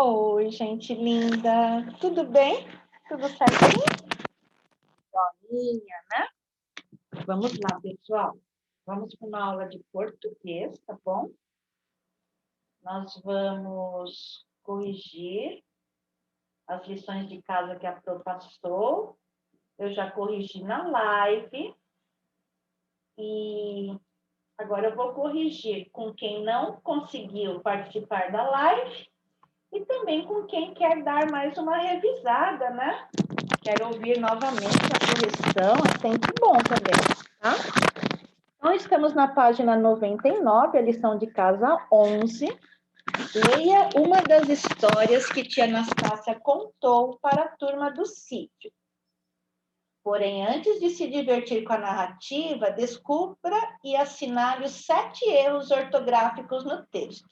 Oi, gente linda. Tudo bem? Tudo certinho? Joinha, né? Vamos lá, pessoal. Vamos para uma aula de português, tá bom? Nós vamos corrigir as lições de casa que a Pro passou. Eu já corrigi na live. E agora eu vou corrigir com quem não conseguiu participar da live e também com quem quer dar mais uma revisada, né? Quero ouvir novamente a correção, é sempre bom também, tá? Então, estamos na página 99, a lição de casa 11. Leia uma das histórias que tia Anastácia contou para a turma do sítio. Porém, antes de se divertir com a narrativa, descubra e assinale os 7 erros ortográficos no texto.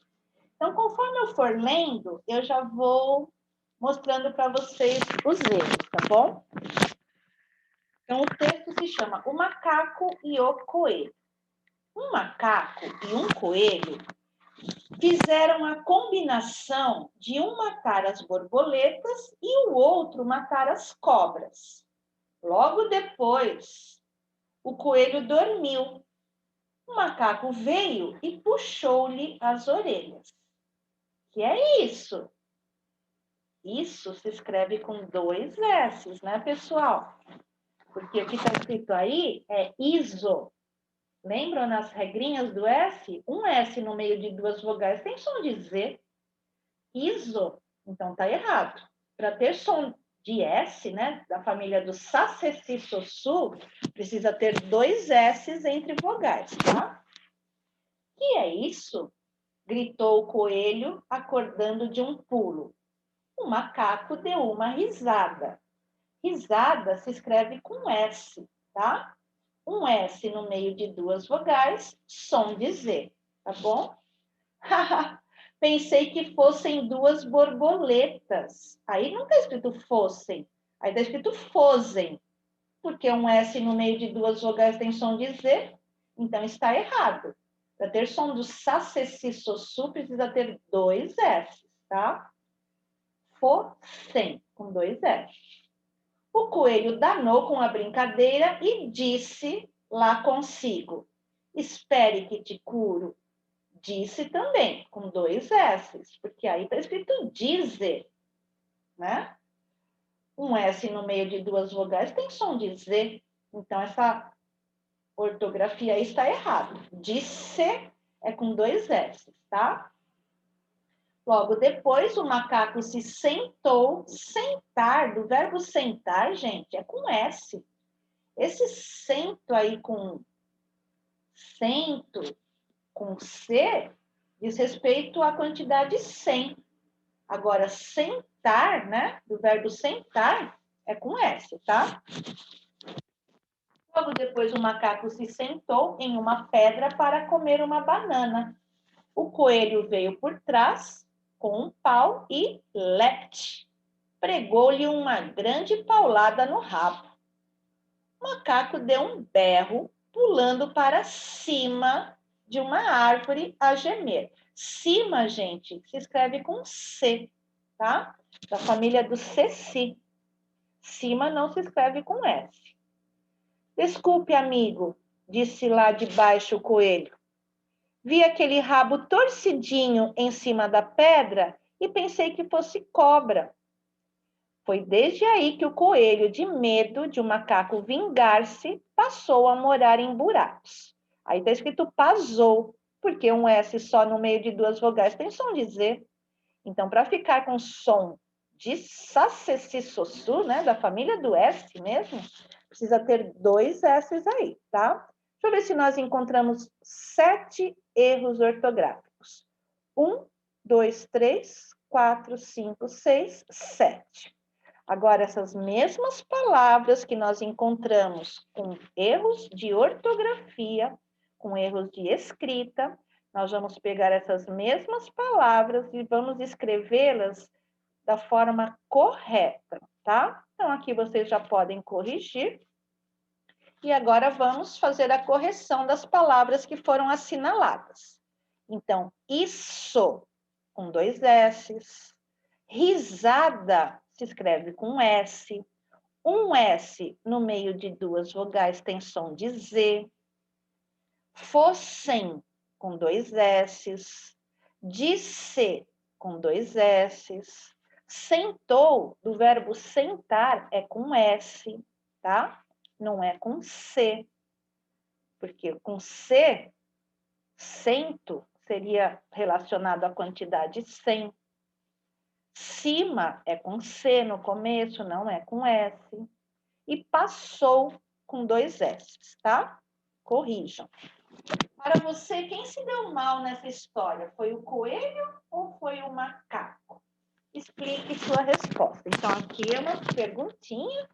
Então, conforme eu for lendo, eu já vou mostrando para vocês os erros, tá bom? Então, o texto se chama O Macaco e o Coelho. Um macaco e um coelho fizeram a combinação de um matar as borboletas e o outro matar as cobras. Logo depois, o coelho dormiu. O macaco veio e puxou-lhe as orelhas. Que é isso? Isso se escreve com 2 S, né, pessoal? Porque o que está escrito aí é iso. Lembram nas regrinhas do S? Um S no meio de 2 vogais tem som de Z. Iso. Então, está errado. Para ter som de S, né, da família do Sacessi-Sossu, precisa ter 2 S's entre vogais, tá? Que é isso? Gritou o coelho, acordando de um pulo. O macaco deu uma risada. Risada se escreve com S, tá? Um S no meio de 2 vogais, som de Z, tá bom? Pensei que fossem 2 borboletas. Aí não está escrito fossem, aí está escrito fossem, porque um S no meio de 2 vogais tem som de Z, então está errado. Para ter som do Sacessi-Sossu, precisa ter 2 S, tá? Fossem, com 2 S. O coelho danou com a brincadeira e disse lá consigo: espere que te curo. Disse também, com 2 S's, porque aí está escrito dizer, né? Um S no meio de 2 vogais tem som de Z, então essa ortografia aí está errada. Disse é com 2 S's, tá? Logo depois, o macaco se sentou. Sentar, do verbo sentar, gente, é com S. Esse cento aí com cento, com C, diz respeito à quantidade 100. Agora, sentar, né? Do verbo sentar, é com S, tá? Logo depois, o macaco se sentou em uma pedra para comer uma banana. O coelho veio por trás com um pau e lepte. Pregou-lhe uma grande paulada no rabo. O macaco deu um berro, pulando para cima de uma árvore a gemer. Cima, gente, se escreve com C, tá? Da família do ceci. Cima não se escreve com S. Desculpe, amigo, disse lá de baixo o coelho. Vi aquele rabo torcidinho em cima da pedra e pensei que fosse cobra. Foi desde aí que o coelho, de medo de o macaco vingar-se, passou a morar em buracos. Aí está escrito passou, porque um S só no meio de 2 vogais tem som de Z. Então, para ficar com som de Sacessi-Sossu, né, da família do S mesmo, precisa ter 2 S's aí, tá? Deixa eu ver se nós encontramos 7 erros ortográficos. 1, 2, 3, 4, 5, 6, 7. Agora, essas mesmas palavras que nós encontramos com erros de ortografia, com erros de escrita, nós vamos pegar essas mesmas palavras e vamos escrevê-las da forma correta, tá? Então, aqui vocês já podem corrigir. E agora vamos fazer a correção das palavras que foram assinaladas. Então, isso, com 2 S's. Risada se escreve com S. Um S no meio de duas vogais tem som de Z. Fossem com dois S's. Disse com dois S's. Sentou, do verbo sentar, é com S, tá? Não é com C. Porque com C, cento, seria relacionado à quantidade 100. Cima é com C no começo, não é com S. E passou com dois S, tá? Corrijam. Para você, quem se deu mal nessa história? Foi o coelho ou foi o macaco? Explique sua resposta. Então, aqui é uma perguntinha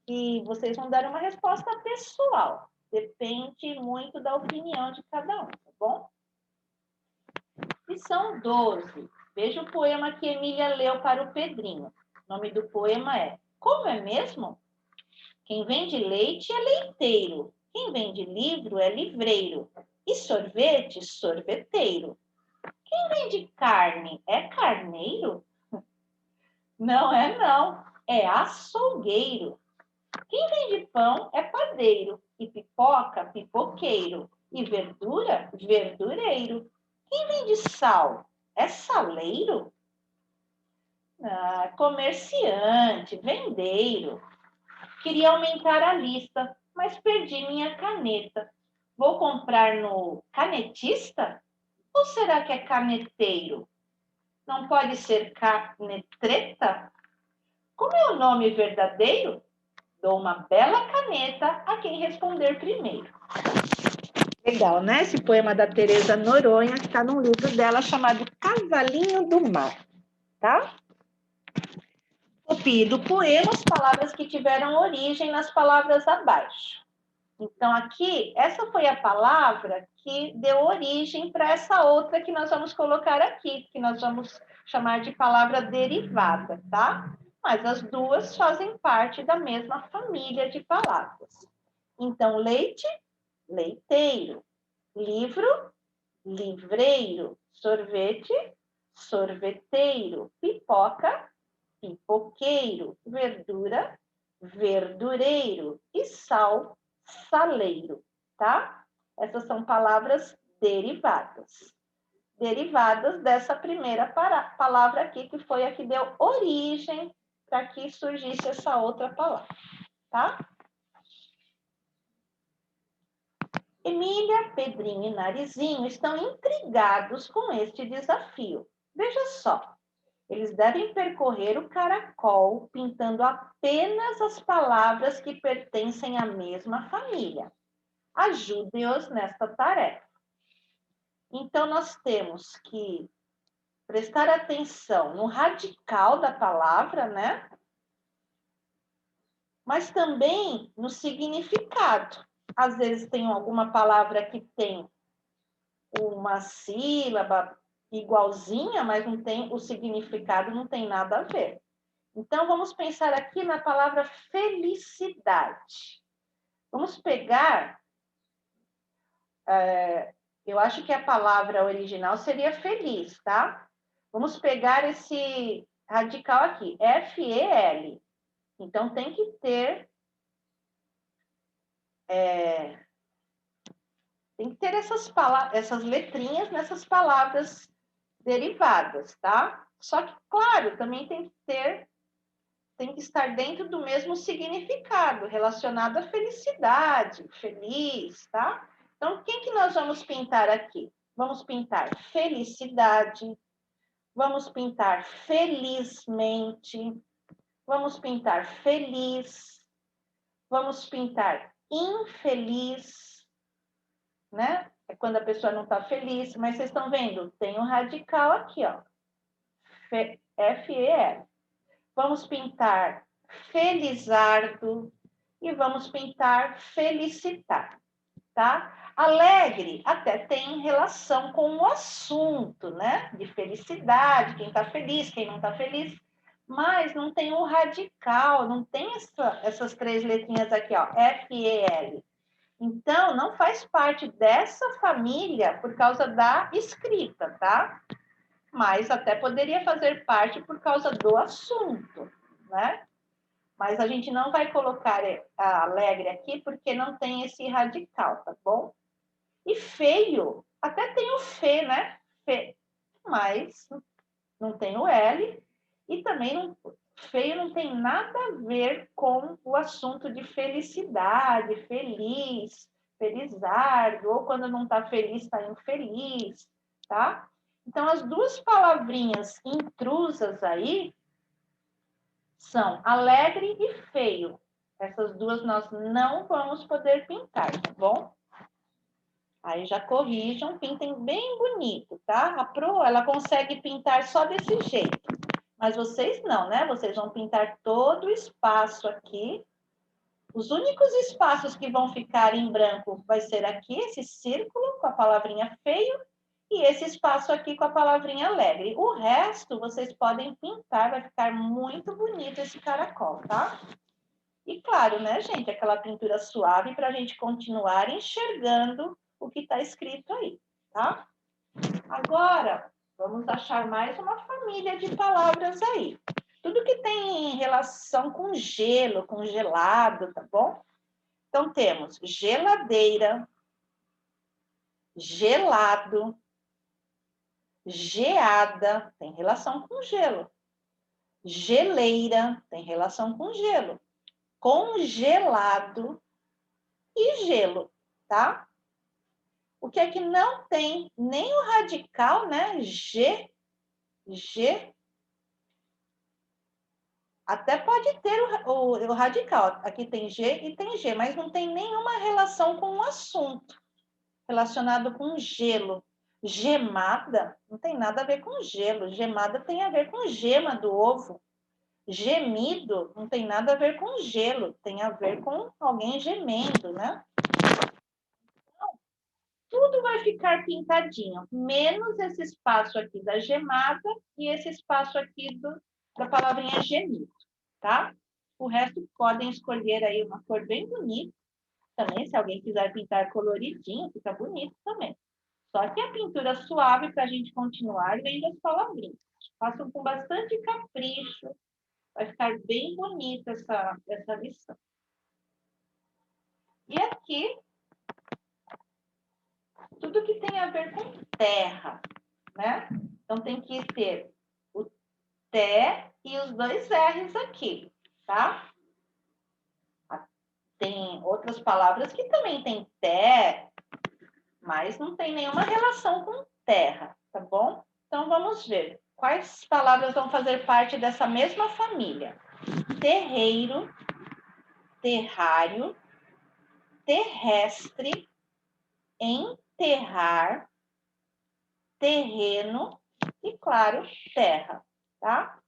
e vocês vão dar uma resposta pessoal. Depende muito da opinião de cada um, tá bom? Lição 12. Veja o poema que Emília leu para o Pedrinho. O nome do poema é Como é mesmo? Quem vende leite é leiteiro. Quem vende livro é livreiro. E sorvete, sorveteiro. Quem vende carne é carneiro? Não é não, é açougueiro. Quem vende pão é padeiro. E pipoca, pipoqueiro. E verdura, verdureiro. Quem vende sal é saleiro? Ah, comerciante, vendeiro. Queria aumentar a lista, mas perdi minha caneta. Vou comprar no canetista? Ou será que é caneteiro? Não pode ser canetreta? Como é o nome verdadeiro? Dou uma bela caneta a quem responder primeiro. Legal, né? Esse poema da Teresa Noronha, que está num livro dela chamado Cavalinho do Mar, tá? Copie do poema as palavras que tiveram origem nas palavras abaixo. Então, aqui, essa foi a palavra que deu origem para essa outra que nós vamos colocar aqui, que nós vamos chamar de palavra derivada, tá? Mas as duas fazem parte da mesma família de palavras. Então, leite, leiteiro. Livro, livreiro. Sorvete, sorveteiro. Pipoca, pipoqueiro. Verdura, verdureiro. E sal, saleiro, tá? Essas são palavras derivadas. Derivadas dessa primeira palavra aqui, que foi a que deu origem para que surgisse essa outra palavra, tá? Emília, Pedrinho e Narizinho estão intrigados com este desafio. Veja só, eles devem percorrer o caracol pintando apenas as palavras que pertencem à mesma família. Ajude-os nesta tarefa. Então, nós temos que prestar atenção no radical da palavra, né? Mas também no significado. Às vezes tem alguma palavra que tem uma sílaba igualzinha, mas não tem, o significado não tem nada a ver. Então, vamos pensar aqui na palavra felicidade. Vamos pegar... eu acho que a palavra original seria feliz, tá? Vamos pegar esse radical aqui, F-E-L. Então, tem que ter... tem que ter essas letrinhas nessas palavras derivadas, tá? Só que, claro, também tem que estar dentro do mesmo significado, relacionado à felicidade, feliz, tá? Então, quem que nós vamos pintar aqui? Vamos pintar felicidade, vamos pintar felizmente, vamos pintar feliz, vamos pintar infeliz, né? É quando a pessoa não está feliz, mas vocês estão vendo? Tem um radical aqui, ó. F-E-L. Vamos pintar felizardo e vamos pintar felicitar, tá? Alegre até tem relação com o assunto, né? De felicidade, quem está feliz, quem não está feliz, mas não tem o radical, não tem essas três letrinhas aqui, ó, F-E-L. Então, não faz parte dessa família por causa da escrita, tá? mas até poderia fazer parte por causa do assunto, né? Mas a gente não vai colocar a alegre aqui porque não tem esse radical, tá bom? E feio, até tem o fe, né? Fe, mas não tem o L e também não, feio não tem nada a ver com o assunto de felicidade, feliz, felizardo, ou quando não está feliz, está infeliz, tá? Então, as duas palavrinhas intrusas aí são alegre e feio. Essas duas nós não vamos poder pintar, tá bom? Aí já corrijam, pintem bem bonito, tá? A Pro, ela consegue pintar só desse jeito. Mas vocês não, né? Vocês vão pintar todo o espaço aqui. Os únicos espaços que vão ficar em branco vai ser aqui, esse círculo com a palavrinha feio e esse espaço aqui com a palavrinha alegre. O resto vocês podem pintar, vai ficar muito bonito esse caracol, tá? E claro, né, gente, aquela pintura suave para a gente continuar enxergando o que está escrito aí, tá? Agora, vamos achar mais uma família de palavras aí. Tudo que tem relação com gelo, com gelado, tá bom? Então, temos geladeira, gelado, geada, tem relação com gelo. Geleira, tem relação com gelo. Congelado e gelo, tá? O que é que não tem nem o radical, né? G. Até pode ter o radical. Aqui tem G e tem G, mas não tem nenhuma relação com o assunto relacionado com gelo. Gemada não tem nada a ver com gelo. Gemada tem a ver com gema do ovo. Gemido não tem nada a ver com gelo. Tem a ver com alguém gemendo, né? Tudo vai ficar pintadinho, menos esse espaço aqui da gemada e esse espaço aqui da palavrinha gemido, tá? O resto podem escolher aí uma cor bem bonita. Também, se alguém quiser pintar coloridinho, fica bonito também. Só que a pintura suave, para a gente continuar, vem das palavrinhas. Façam com bastante capricho. Vai ficar bem bonita essa lição. E aqui, tudo que tem a ver com terra, né? Então, tem que ter o T e os dois R's aqui, tá? Tem outras palavras que também tem T, mas não tem nenhuma relação com terra, tá bom? Então, vamos ver. Quais palavras vão fazer parte dessa mesma família? Terreiro, terrário, terrestre, enterrar, terreno e, claro, terra, tá?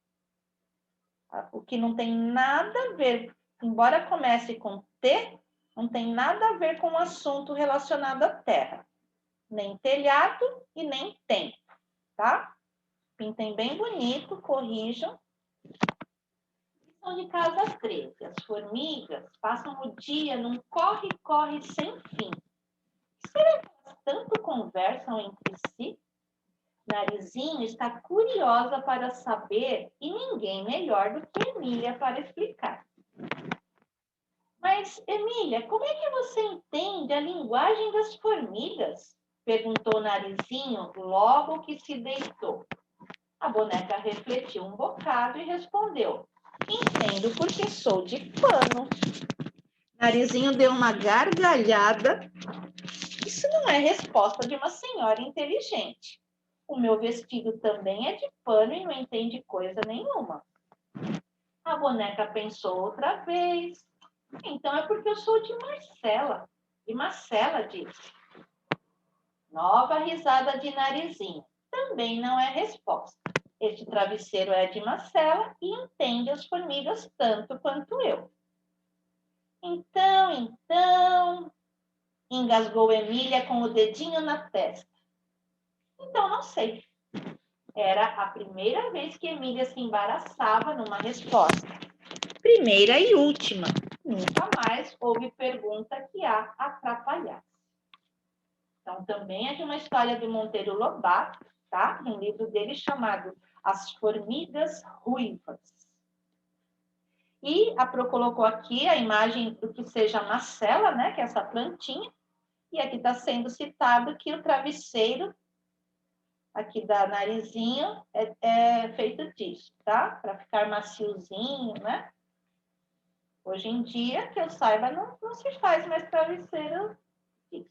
O que não tem nada a ver, embora comece com T, não tem nada a ver com o assunto relacionado à terra. Nem telhado e nem tempo, tá? Pintem bem bonito, corrijam. Lição de casa 13. As formigas passam o dia num corre-corre sem fim. Será que elas tanto conversam entre si? Narizinho está curiosa para saber e ninguém melhor do que Emília para explicar. Mas, Emília, como é que você entende a linguagem das formigas? Perguntou Narizinho logo que se deitou. A boneca refletiu um bocado e respondeu: entendo porque sou de pano. Narizinho deu uma gargalhada. Isso não é resposta de uma senhora inteligente. O meu vestido também é de pano e não entende coisa nenhuma. A boneca pensou outra vez. Então é porque eu sou de Marcela. E Marcela disse. Nova risada de Narizinho. Também não é resposta. Este travesseiro é de Marcela e entende as formigas tanto quanto eu. Então, engasgou Emília com o dedinho na testa. Então, não sei. Era a primeira vez que Emília se embaraçava numa resposta. Primeira e última. Nunca mais houve pergunta que a atrapalhasse. Então, também é de uma história do Monteiro Lobato, tá? Um livro dele chamado As Formigas Ruivas. E a Pro colocou aqui a imagem do que seja a macela, né? Que é essa plantinha. E aqui está sendo citado que o travesseiro aqui da Narizinho é feito disso, tá? Para ficar maciozinho, né? Hoje em dia, que eu saiba, não se faz mais travesseiro disso.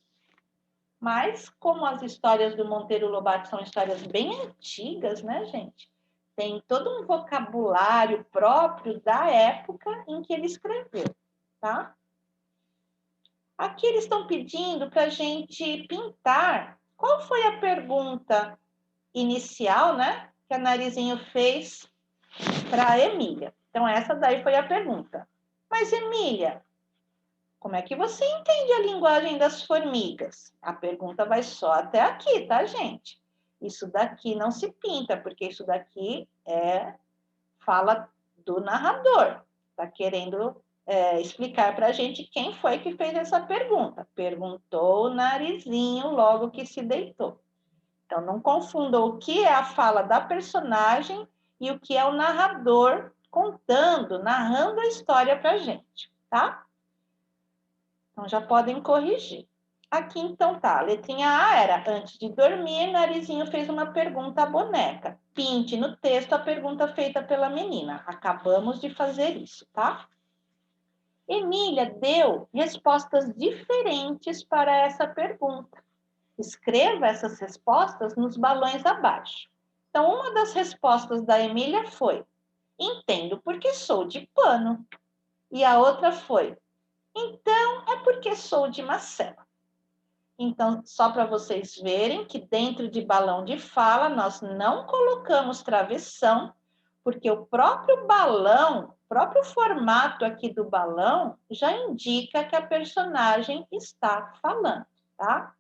Mas, como as histórias do Monteiro Lobato são histórias bem antigas, né, gente? Tem todo um vocabulário próprio da época em que ele escreveu, tá? Aqui eles estão pedindo para a gente pintar. Qual foi a pergunta inicial, né, que a Narizinho fez para a Emília? Então, essa daí foi a pergunta. Mas, Emília, como é que você entende a linguagem das formigas? A pergunta vai só até aqui, tá, gente? Isso daqui não se pinta, porque isso daqui fala do narrador. Está querendo explicar para a gente quem foi que fez essa pergunta. Perguntou o Narizinho logo que se deitou. Então, não confundam o que é a fala da personagem e o que é o narrador contando, narrando a história para a gente, tá? Então, já podem corrigir. Aqui, então, tá. A letrinha A era, antes de dormir, Narizinho fez uma pergunta à boneca. Pinte no texto a pergunta feita pela menina. Acabamos de fazer isso, tá? Emília deu respostas diferentes para essa pergunta. Escreva essas respostas nos balões abaixo. Então, uma das respostas da Emília foi: entendo porque sou de pano. E a outra foi: então é porque sou de macela. Então, só para vocês verem que dentro de balão de fala nós não colocamos travessão, porque o próprio balão, o próprio formato aqui do balão já indica que a personagem está falando, tá?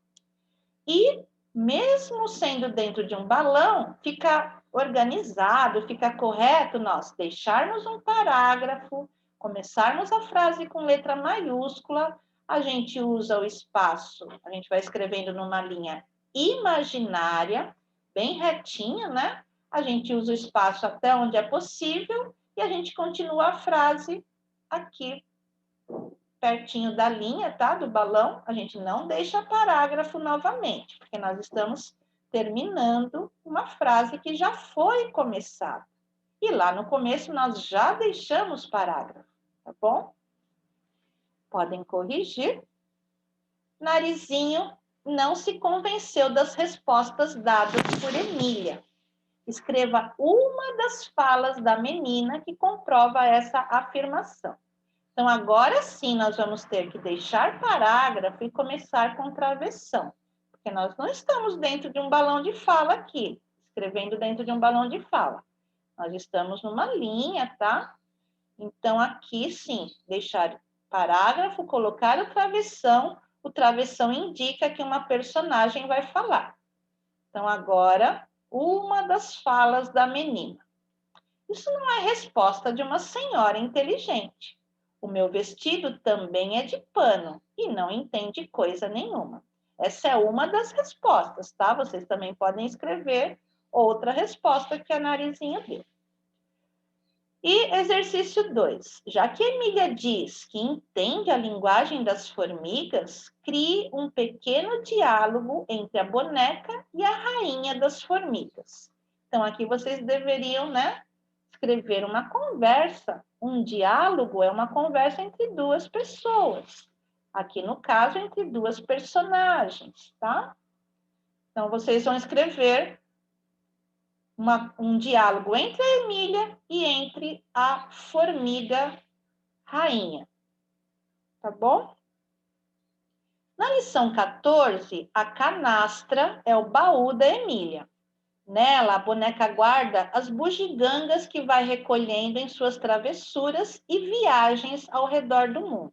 E mesmo sendo dentro de um balão, fica organizado, fica correto nós deixarmos um parágrafo, começarmos a frase com letra maiúscula, a gente usa o espaço, a gente vai escrevendo numa linha imaginária, bem retinha, né? A gente usa o espaço até onde é possível e a gente continua a frase aqui pertinho da linha, tá? Do balão, a gente não deixa parágrafo novamente, porque nós estamos terminando uma frase que já foi começada. E lá no começo nós já deixamos parágrafo, tá bom? Podem corrigir. Narizinho não se convenceu das respostas dadas por Emília. Escreva uma das falas da menina que comprova essa afirmação. Então, agora sim, nós vamos ter que deixar parágrafo e começar com travessão, porque nós não estamos dentro de um balão de fala aqui, escrevendo dentro de um balão de fala. Nós estamos numa linha, tá? Então, aqui sim, deixar parágrafo, colocar o travessão indica que uma personagem vai falar. Então, agora, uma das falas da menina. Isso não é resposta de uma senhora inteligente. O meu vestido também é de pano e não entende coisa nenhuma. Essa é uma das respostas, tá? Vocês também podem escrever outra resposta que a Narizinho deu. E exercício 2. Já que Emília diz que entende a linguagem das formigas, crie um pequeno diálogo entre a boneca e a rainha das formigas. Então, aqui vocês deveriam, né, escrever uma conversa. Um diálogo é uma conversa entre duas pessoas. Aqui, no caso, entre duas personagens, tá? Então, vocês vão escrever um diálogo entre a Emília e entre a formiga rainha. Tá bom? Na lição 14, a canastra é o baú da Emília. Nela, a boneca guarda as bugigangas que vai recolhendo em suas travessuras e viagens ao redor do mundo.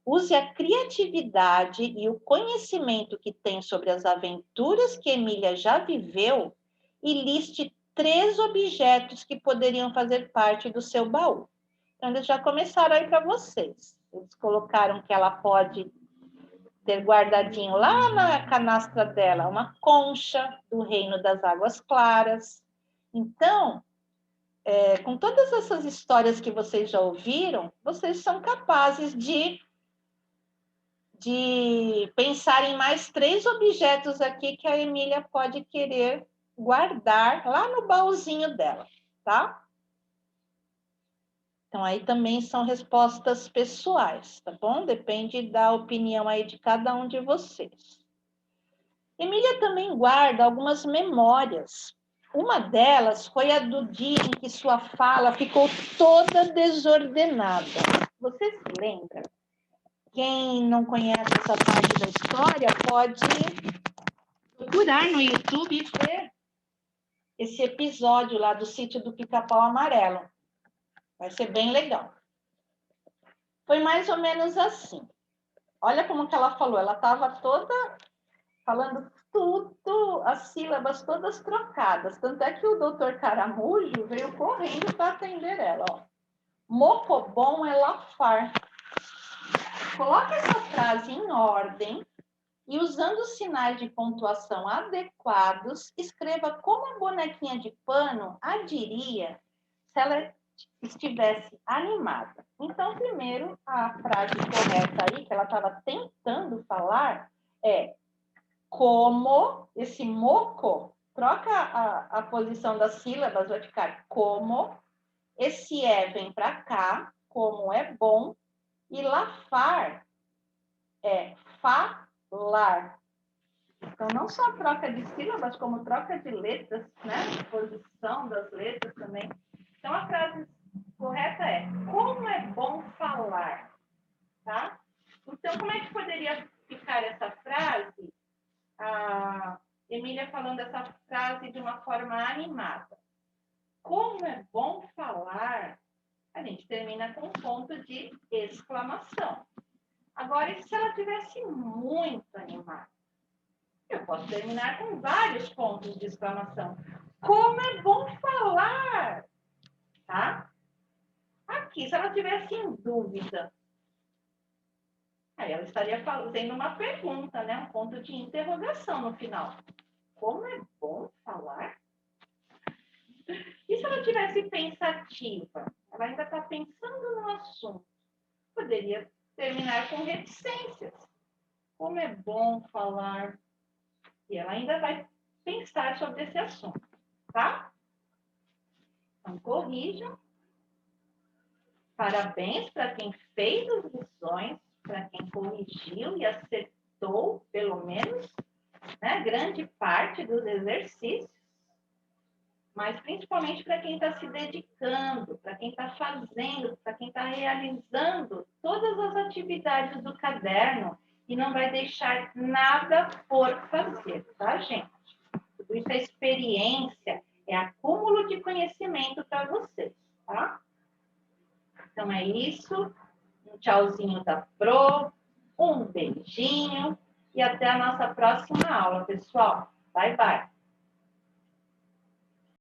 Use a criatividade e o conhecimento que tem sobre as aventuras que Emília já viveu e liste 3 objetos que poderiam fazer parte do seu baú. Então, eles já começaram aí para vocês. Eles colocaram que ela pode ter guardadinho lá na canastra dela uma concha do reino das águas claras. Então, com todas essas histórias que vocês já ouviram, vocês são capazes de pensar em mais 3 objetos aqui que a Emília pode querer guardar lá no baúzinho dela, tá? Então, aí também são respostas pessoais, tá bom? Depende da opinião aí de cada um de vocês. Emília também guarda algumas memórias. Uma delas foi a do dia em que sua fala ficou toda desordenada. Você se lembra? Quem não conhece essa parte da história pode procurar no YouTube e ver esse episódio lá do Sítio do Pica-Pau Amarelo. Vai ser bem legal. Foi mais ou menos assim. Olha como que ela falou. Ela estava toda falando tudo, as sílabas todas trocadas. Tanto é que o doutor Caramujo veio correndo para atender ela. Ó. Mocobom é lafar. Coloque essa frase em ordem e, usando os sinais de pontuação adequados, escreva como a bonequinha de pano agiria se ela estivesse animada. Então, primeiro, a frase correta aí, que ela estava tentando falar, é como, esse moco, troca a posição das sílabas, vai ficar como, esse vem para cá, como é bom, e lafar é falar. Então, não só troca de sílabas, como troca de letras, né? Posição das letras também. Então, a frase correta é: como é bom falar, tá? Então, como é que poderia ficar essa frase? A Emília falando essa frase de uma forma animada. Como é bom falar, a gente termina com um ponto de exclamação. Agora, e se ela tivesse muito animada? Eu posso terminar com vários pontos de exclamação. Como é bom falar! Tá? Aqui, se ela tivesse em dúvida, aí ela estaria fazendo uma pergunta, né? Um ponto de interrogação no final. Como é bom falar? E se ela tivesse pensativa? Ela ainda está pensando no assunto. Poderia terminar com reticências. Como é bom falar? E ela ainda vai pensar sobre esse assunto, tá? Então, corrijam. Parabéns para quem fez as lições, para quem corrigiu e acertou, pelo menos, né, grande parte dos exercícios. Mas principalmente para quem está se dedicando, para quem está fazendo, para quem está realizando todas as atividades do caderno e não vai deixar nada por fazer, tá, gente? Tudo isso é experiência, é acúmulo de conhecimento para vocês, tá? Então é isso. Um tchauzinho da Pro, um beijinho e até a nossa próxima aula, pessoal. Bye, bye.